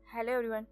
Hello everyone.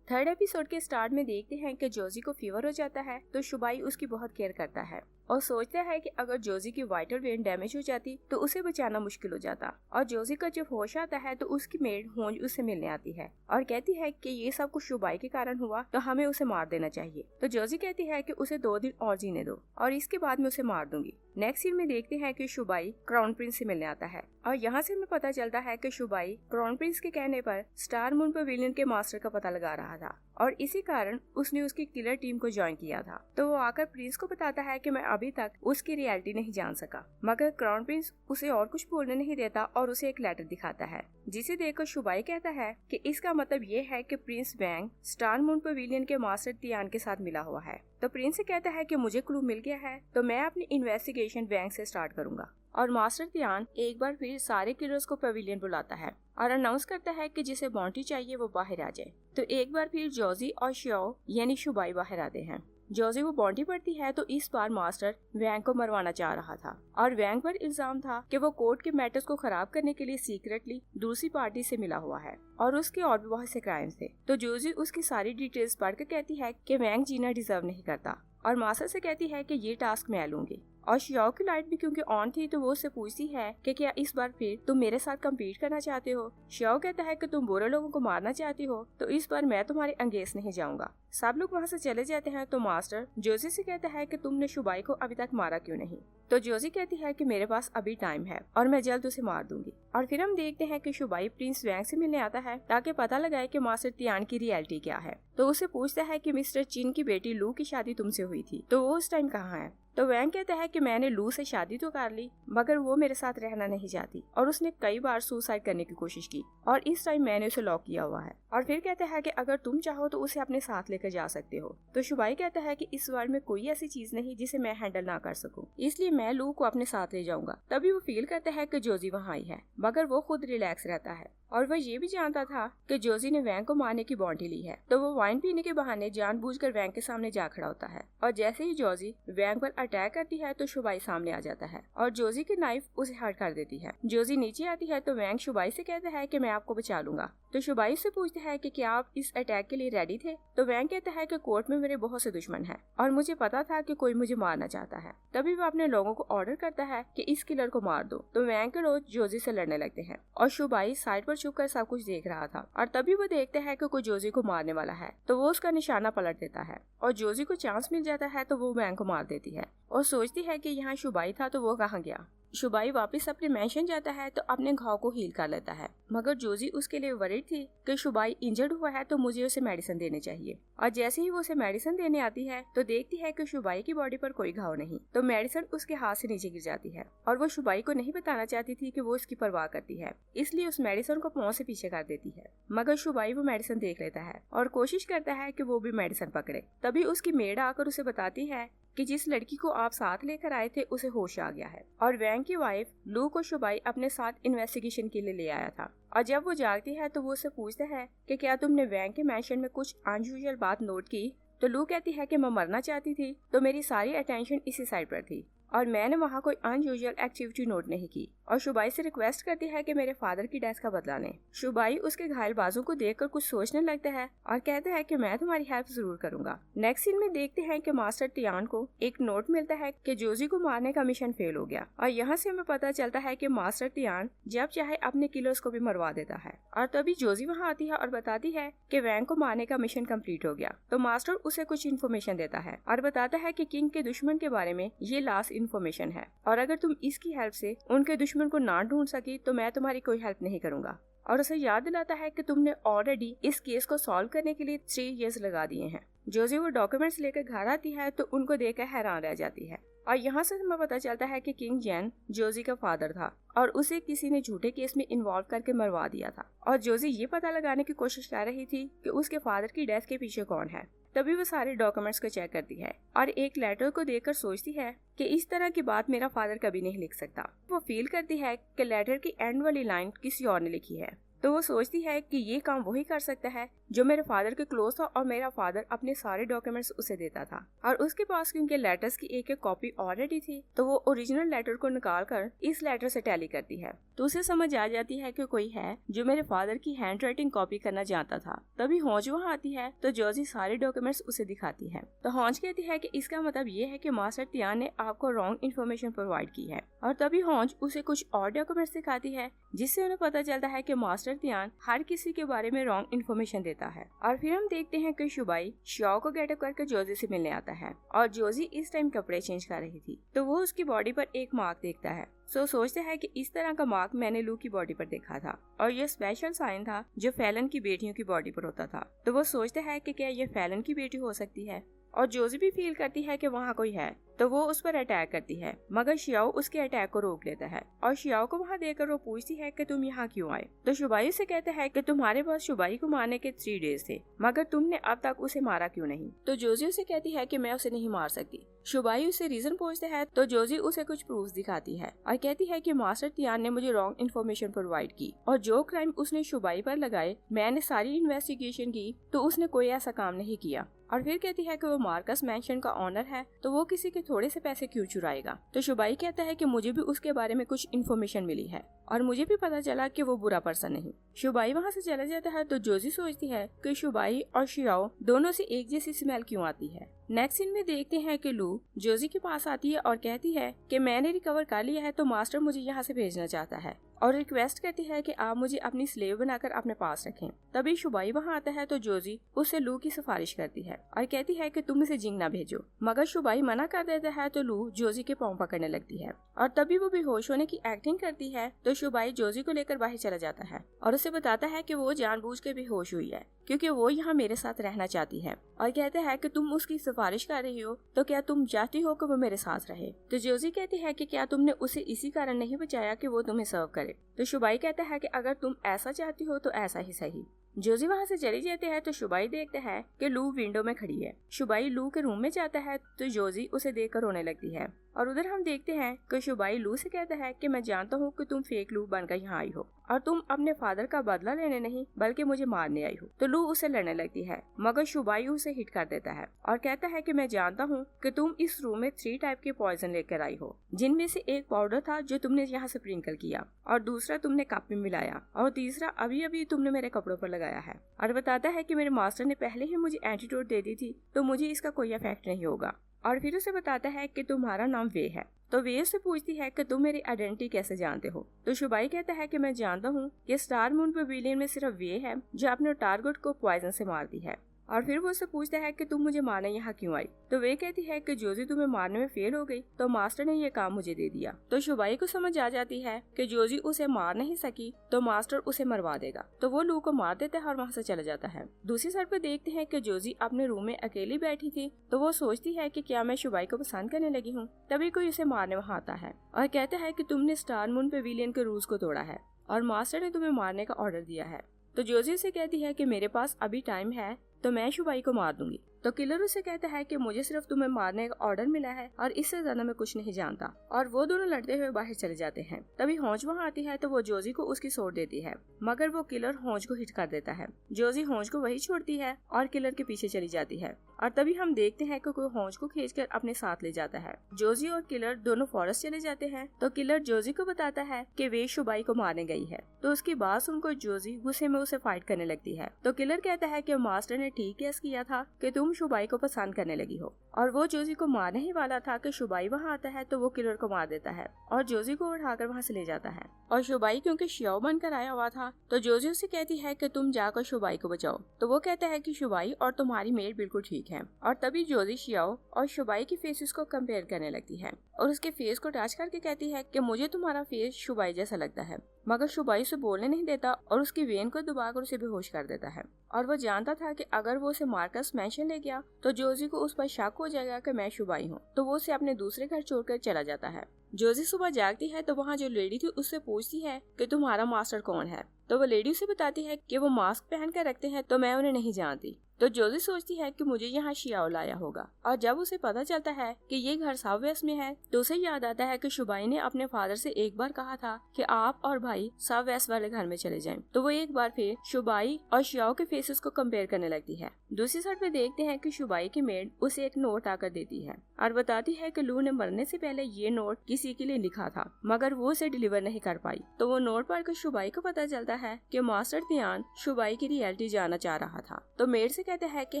Third episode के start में देखते हैं कि जोजी को फीवर हो जाता है तो शुबाई उसकी बहुत केयर करता है और सोचता है कि अगर जोजी की वाइटल वेन डैमेज हो जाती तो उसे बचाना मुश्किल हो जाता। और जोजी का जब होश आता है तो उसकी मेड होंज उससे मिलने आती है और कहती है कि ये सब कुछ शुबाई के कारण हुआ तो हमें उसे मार देना चाहिए। तो जोजी कहती है कि उसे 2 दिन और जीने दो और इसके बाद मैं उसे मार दूंगी। नेक्स्ट सीन में देखते हैं कि शुबाई क्राउन प्रिंस से मिलने आता है और यहाँ से हमें पता चलता है कि शुबाई क्राउन प्रिंस के कहने पर स्टार मून पवेलियन के मास्टर का पता लगा रहा था और इसी कारण उसने उसकी किलर टीम को ज्वाइन किया था। तो वो आकर प्रिंस को बताता है कि मैं अभी तक उसकी रियलिटी नहीं जान सका, मगर क्राउन प्रिंस उसे और कुछ बोलने नहीं देता और उसे एक लेटर दिखाता है जिसे देखकर शुबाई कहता है कि इसका मतलब ये है कि प्रिंस वैंग स्टार मून पवेलियन के मास्टर तियान के साथ मिला हुआ है। तो प्रिंस से कहता है कि मुझे क्लू मिल गया है तो मैं अपनी इन्वेस्टिगेशन वैंग से स्टार्ट करूंगा। और मास्टर तियान एक बार फिर सारे किलर्स को पवेलियन बुलाता है और अनाउंस करता है कि जिसे बाउंटी चाहिए वो बाहर आ जाए। तो एक बार फिर जोजी और श्याओ यानी शुबाई बाहर आते हैं। जोजी वो बाउंटी पड़ती है तो इस बार मास्टर वैंग को मरवाना चाह रहा था और वैंग पर इल्जाम था कि वो कोर्ट के मैटर्स को खराब करने के लिए सीक्रेटली दूसरी पार्टी से मिला हुआ है और उसके और भी बहुत से क्राइम्स थे। तो जोजी उसकी सारी डिटेल्स पढ़कर कहती है कि वैंग जीना डिजर्व नहीं करता और मास्टर से कहती है कि ये टास्क मैं लूंगी। और शियाओ की लाइट भी क्योंकि ऑन थी तो वो उससे पूछती है कि क्या इस बार फिर तुम मेरे साथ कम्पीट करना चाहते हो। शियाओ कहता है कि तुम बुरे लोगों को मारना चाहती हो तो इस बार मैं तुम्हारे अंगेज नहीं जाऊंगा। सब लोग वहाँ से चले जाते हैं तो मास्टर जोजी से कहता है कि तुमने शुबाई को अभी तक मारा क्यों नहीं। तो जोजी कहती है कि मेरे पास अभी टाइम है और मैं जल्द उसे मार दूंगी। और फिर हम देखते हैं कि शुबाई प्रिंस वैंग से मिलने आता है ताकि पता लगाए कि मास्टर तियान की रियलिटी क्या है। तो उसे पूछता है कि मिस्टर चिन की बेटी लू की शादी तुमसे हुई थी तो वो उस टाइम कहाँ है। तो वैंग कहता है कि मैंने लू से शादी तो कर ली मगर वो मेरे साथ रहना नहीं चाहती और उसने कई बार सुसाइड करने की कोशिश की और इस टाइम मैंने उसे लॉक किया हुआ है। और फिर कहता है कि अगर तुम चाहो तो उसे अपने साथ लेकर जा सकते हो। तो शुबाई कहता है कि इस वर्ल्ड में कोई ऐसी चीज नहीं जिसे मैं हैंडल ना कर सकूं, इसलिए मैं लू को अपने साथ ले जाऊंगा। तभी वो फील करता है कि जोजी वहाँ आई है मगर वो खुद रिलैक्स रहता है और वह ये भी जानता था कि जोजी ने वैंग को मारने की बाउंटी ली है। तो वो वाइन पीने के बहाने जानबूझकर वैंग के सामने जा खड़ा होता है और जैसे ही जोजी वैंग पर अटैक करती है तो शुबाई सामने आ जाता है और जोजी की नाइफ उसे हर्ट कर देती है। जोजी नीचे आती है तो वैंग शुबाई से कहता है कि मैं आपको बचा लूंगा। तो शुबाई से पूछता है कि क्या आप इस अटैक के लिए रेडी थे। तो वैंग कहता है कि कोर्ट में मेरे बहुत से दुश्मन हैं और मुझे पता था कि कोई मुझे मारना चाहता है। तभी वो अपने लोगों को ऑर्डर करता है कि इस किलर को मार दो। तो वैंग के लोग जोजी से लड़ने लगते हैं और शुबाई साइड पर छुपकर सब कुछ देख रहा था और तभी वो देखता है कि कोई जोजी को मारने वाला है तो वो उसका निशाना पलट देता है और जोजी को चांस मिल जाता है तो वो वैंग को मार देती है और सोचती है कि यहाँ शुबाई था तो वो कहाँ गया। शुबाई वापस अपने मैंशन जाता है तो अपने घाव को हील कर लेता है मगर जोजी उसके लिए वरीड थी कि शुबाई इंजर्ड हुआ है तो मुझे उसे मेडिसिन देने चाहिए। और जैसे ही वो उसे मेडिसिन देने आती है तो देखती है कि शुबाई की बॉडी पर कोई घाव नहीं। तो मेडिसिन उसके हाथ से नीचे गिर जाती है और वो शुबाई को नहीं बताना चाहती थी कि वो उसकी परवाह करती है, इसलिए उस मेडिसिन को पांव से पीछे कर देती है। मगर शुबाई वो मेडिसिन देख लेता है और कोशिश करता है कि वो भी मेडिसिन पकड़े। तभी उसकी मेड आकर उसे बताती है कि जिस लड़की को आप साथ लेकर आए थे उसे होश आ गया है और वैंग की वाइफ लू को शुबाई अपने साथ इन्वेस्टिगेशन के लिए ले आया था। और जब वो जागती है तो वो उससे पूछता है कि क्या तुमने वैंग के मैंशन में कुछ अनयूजुअल बात नोट की। तो लू कहती है कि मैं मरना चाहती थी तो मेरी सारी अटेंशन इसी साइड पर थी और मैंने वहाँ कोई अनयूजुअल एक्टिविटी नोट नहीं की। और शुबाई से रिक्वेस्ट करती है कि मेरे फादर की डेथ का बदला लें। शुबाई उसके घायल बाजू को देखकर कुछ सोचने लगता है और कहता है कि मैं तुम्हारी हेल्प जरूर करूंगा। नेक्स्ट सीन में देखते हैं कि मास्टर तियान को एक नोट मिलता है कि जोजी को मारने का मिशन फेल हो गया और यहाँ से हमें पता चलता है कि मास्टर तियान जब चाहे अपने किलर्स को भी मरवा देता है। और तभी जोजी वहाँ आती है और बताती है कि वैंग को मारने का मिशन कम्प्लीट हो गया। तो मास्टर उसे कुछ इन्फॉर्मेशन देता है और बताता है कि किंग के दुश्मन के बारे में ये लास्ट इन्फॉर्मेशन है और अगर तुम इसकी हेल्प से उनके दुश्मन को ना ढूंढ सकी तो मैं तुम्हारी कोई हेल्प नहीं करूंगा। और उसे याद दिलाता है कि तुमने ऑलरेडी इस केस को सॉल्व करने के लिए 3 इयर्स लगा दिए हैं। जोजी वो डॉक्यूमेंट्स लेकर घर आती है तो उनको देखकर हैरान रह जाती है और यहाँ से हमें पता चलता है कि किंग जैन जोजी का फादर था और उसे किसी ने झूठे केस में इन्वॉल्व करके मरवा दिया था। और जोजी ये पता लगाने की कोशिश कर रही थी कि उसके फादर की डेथ के पीछे कौन है। तभी वो सारे डॉक्यूमेंट्स को चेक करती है और एक लेटर को देखकर सोचती है कि इस तरह की बात मेरा फादर कभी नहीं लिख सकता। वो फील करती है कि लेटर की एंड वाली लाइन किसी और ने लिखी है। तो वो सोचती है कि ये काम वही कर सकता है जो मेरे फादर के क्लोज था और मेरा फादर अपने सारे डॉक्यूमेंट्स उसे देता था। और उसके पास क्योंकि लेटर्स की एक कॉपी ऑलरेडी थी तो वो ओरिजिनल लेटर को निकाल कर इस लेटर से टैली करती है। तो उसे समझ आ जाती है कि कोई है जो मेरे फादर की हैंड राइटिंग कॉपी करना जानता था। तभी हॉन्ज वहाँ आती है तो जोजी सारे डॉक्यूमेंट्स उसे दिखाती है। तो हॉन्ज कहती है कि इसका मतलब ये है कि मास्टर तियान ने आपको रॉन्ग इन्फॉर्मेशन प्रोवाइड की है। और तभी हॉन्ज उसे कुछ और डॉक्यूमेंट्स दिखाती है जिससे उन्हें पता चलता है कि मास्टर तियान हर किसी के बारे में रॉन्ग इन्फॉर्मेशन देता है। और फिर हम देखते हैं कि शुबाई शियाओ को गेटअप करके जोजी से मिलने आता है और जोजी इस टाइम कपड़े चेंज कर रही थी तो वो उसकी बॉडी पर एक मार्क देखता है। सोचते हैं कि इस तरह का मार्क मैंने लू की बॉडी पर देखा था और ये स्पेशल साइन था जो फैलन की बेटियों की बॉडी पर होता था। तो वो सोचते हैं कि क्या ये फैलन की बेटी हो सकती है। और जोजी भी फील करती है कि वहाँ कोई है तो वो उस पर अटैक करती है, मगर शियाओ उसके अटैक को रोक लेता है और शियाओ को वहाँ देखकर वो पूछती है कि तुम यहाँ क्यों आए। तो शुबाई से कहता है कि तुम्हारे पास शुबाई को मारने के 3 डेज थे मगर तुमने अब तक उसे मारा क्यों नहीं। तो जोजी उसे कहती है कि मैं उसे नहीं मार सकती। शुबाई उसे रीजन पूछते है तो जोजी उसे कुछ प्रूफ दिखाती है और कहती है कि मास्टर तियान ने मुझे रॉन्ग इन्फॉर्मेशन प्रोवाइड की और जो क्राइम उसने शुबाई पर लगाए मैंने सारी इन्वेस्टिगेशन की तो उसने कोई ऐसा काम नहीं किया। और फिर कहती है कि वो मार्कस मैंशन का ऑनर है तो वो किसी के थोड़े से पैसे क्यों चुराएगा। तो शुबाई कहता है कि मुझे भी उसके बारे में कुछ इन्फॉर्मेशन मिली है और मुझे भी पता चला कि वो बुरा पर्सन नहीं। शुबाई वहाँ से चला जाता है तो जोजी सोचती है कि शुबाई और शियाओ दोनों से एक जैसी स्मेल क्यों आती है। नेक्स्ट सीन में देखते हैं कि लू जोजी के पास आती है और कहती है कि मैंने रिकवर कर लिया है तो मास्टर मुझे यहाँ से भेजना चाहता है और रिक्वेस्ट करती है कि आप मुझे अपनी स्लेव बनाकर अपने पास रखें। तभी शुबाई वहाँ आता है तो जोजी उससे लू की सिफारिश करती है और कहती है कि तुम इसे जिंग ना भेजो, मगर शुबाई मना कर देता है तो लू जोजी के पाँव पकड़ने लगती है और तभी वो बेहोश होने की एक्टिंग करती है। तो शुबाई जोजी को लेकर बाहर चला जाता है और उसे बताता है कि वो जानबूझ के बेहोश हुई है क्योंकि वो यहाँ मेरे साथ रहना चाहती है और कहते हैं कि तुम उसकी सिफारिश कर रही हो तो क्या तुम चाहती हो कि वो मेरे साथ रहे। तो जोजी कहती है कि क्या तुमने उसे इसी कारण नहीं बचाया कि वो तुम्हें सर्व करे। तो शुबाई कहता है कि अगर तुम ऐसा चाहती हो तो ऐसा ही सही। जोजी वहाँ से चली जाती है तो शुबाई देखता है कि लू विंडो में खड़ी है। शुबाई लू के रूम में जाता है तो जोजी उसे देखकर रोने लगती है और उधर हम देखते हैं कि शुबाई लू से कहता है कि मैं जानता हूँ कि तुम फेक लू बनकर यहाँ आई हो और तुम अपने फादर का बदला लेने नहीं बल्कि मुझे मारने आई हो। तो लू उसे लड़ने लगती है मगर शुबाई उसे हिट कर देता है और कहता है कि मैं जानता हूँ कि तुम इस रूम में 3 टाइप के पॉइजन लेकर आई हो, जिनमें से एक पाउडर था जो तुमने यहाँ से स्प्रिंकल किया और दूसरा तुमने कप में मिलाया और तीसरा अभी अभी तुमने मेरे कपड़ों पर लगाया है। और बताता है कि मेरे मास्टर ने पहले ही मुझे एंटीडोट दे दी थी तो मुझे इसका कोई इफेक्ट नहीं होगा। और फिर उसे बताता है कि तुम्हारा नाम वे है। तो वे उससे पूछती है कि तुम मेरी आइडेंटिटी कैसे जानते हो। तो शुबाई कहता है कि मैं जानता हूँ कि स्टार मून पेविलियन में सिर्फ वे है जो अपने टारगेट को पॉइजन से मारती है। और फिर वो उससे पूछता है कि तुम मुझे मारने यहाँ क्यों आई। तो वे कहती है कि जोजी तुम्हें मारने में फेल हो गई तो मास्टर ने ये काम मुझे दे दिया। तो शुबाई को समझ आ जाती है कि जोजी उसे मार नहीं सकी तो मास्टर उसे मरवा देगा। तो वो लू को मार देता है और वहाँ से चला जाता है। दूसरी साइड पे देखते हैं कि जोजी अपने रूम में अकेली बैठी थी तो वो सोचती है कि क्या मैं शुबाई को पसंद करने लगी हूँ। तभी कोई उसे मारने वहाँ आता है और कहता है कि तुमने स्टार मून पेविलियन के रूल्स को तोड़ा है और मास्टर ने तुम्हें मारने का ऑर्डर दिया है। तो जोजी उसे कहती है कि मेरे पास अभी टाइम है तो मैं शुबाई को मार दूंगी। तो किलर उसे कहता है कि मुझे सिर्फ तुम्हें मारने का ऑर्डर मिला है और इससे ज्यादा मैं कुछ नहीं जानता। और वो दोनों लड़ते हुए बाहर चले जाते हैं। तभी हॉन्ज वहाँ आती है तो वो जोजी को उसकी सोट देती है मगर वो किलर हॉन्ज को हिट कर देता है। जोजी हॉन्ज को वही छोड़ती है और किलर के पीछे चली जाती है और तभी हम देखते हैं कि कोई हॉन्ज को खींचकर अपने साथ ले जाता है। जोजी और किलर दोनों फॉरेस्ट चले जाते हैं तो किलर जोजी को बताता है कि वे शुबाई को मारने गई है। तो उसकी बात सुनकर जोजी गुस्से में उसे फाइट करने लगती है। तो किलर कहता है कि मास्टर ने ठीक गेस किया था कि तुम शुबाई को पसंद करने लगी हो और वो जोजी को मारने ही वाला था कि शुबाई वहाँ आता है तो वो किलर को मार देता है और जोजी को उठाकर वहाँ से ले जाता है। और शुबाई क्योंकि शियाओ बनकर आया हुआ था तो जोजी उसे कहती है कि तुम जाकर शुबाई को बचाओ। तो वो कहता है कि शुबाई और तुम्हारी मेट बिल्कुल ठीक है। और तभी जोजी शियाओ और शुबाई की फेसेस को कंपेयर करने लगती है और उसके फेस को टच करके कहती है कि मुझे तुम्हारा फेस शुबाई जैसा लगता है। मगर शुबाई उसे बोलने नहीं देता और उसकी वेन को दबाकर उसे बेहोश कर देता है। और वो जानता था कि अगर वो उसे मार्कस मैंशन ले गया तो जोजी को उस पर शक हो जाएगा कि मैं शुबाई हूँ। तो वो उसे अपने दूसरे घर छोड़कर चला जाता है। जोजी सुबह जागती है तो वहाँ जो लेडी थी उससे पूछती है कि तुम्हारा मास्टर कौन है। तो वो लेडी उसे बताती है कि वो मास्क पहन कर रखते हैं तो मैं उन्हें नहीं जानती। तो जोजी सोचती है कि मुझे यहाँ शियाओ लाया होगा, और जब उसे पता चलता है कि ये घर साउथ वेस्ट में है तो उसे याद आता है कि शुबाई ने अपने फादर से एक बार कहा था कि आप और भाई साउथ वेस्ट वाले घर में चले जाएं। तो वो एक बार फिर शुबाई और शियाओ के फेसेस को कंपेयर करने लगती है। दूसरी साइड पे देखते हैं कि शुबाई की मेड उसे एक नोट आकर देती है और बताती है कि लू ने मरने से पहले ये नोट किसी के लिए लिखा था, मगर वो उसे डिलीवर नहीं कर पाई। तो वो नोट पढ़कर शुबाई को पता चलता है कि मास्टर ध्यान शुबाई की रियलिटी जानना चाह रहा था। तो मेड से कहता है कि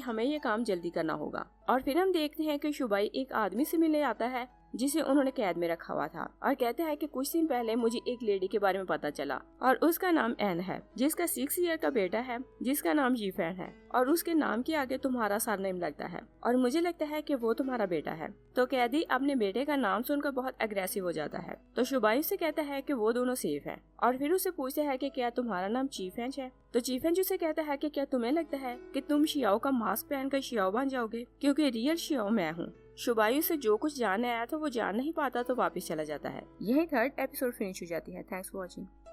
हमें ये काम जल्दी करना होगा। और फिर हम देखते हैं कि शुबाई एक आदमी से मिलने आता है जिसे उन्होंने कैद में रखा हुआ था, और कहते हैं कि कुछ दिन पहले मुझे एक लेडी के बारे में पता चला और उसका नाम एन है, जिसका 6 ईयर का बेटा है जिसका नाम जीफैन है, और उसके नाम के आगे तुम्हारा सरनेम लगता है और मुझे लगता है कि वो तुम्हारा बेटा है। तो कैदी अपने बेटे का नाम सुनकर बहुत अग्रेसिव हो जाता है। तो शुबाई से कहता है कि वो दोनों सेफ है और फिर उससे पूछता है कि क्या तुम्हारा नाम चीफेंच है। तो चीफेंच उसे कहता है कि क्या तुम्हें लगता है कि तुम शियाओ का मास्क पहनकर शियाओ बन जाओगे, क्योंकि रियल शियाओ मैं हूँ। शुबाई से जो कुछ जानने आया था वो जान नहीं पाता तो वापस चला जाता है। यही थर्ड एपिसोड फिनिश हो जाती है। Thanks for watching.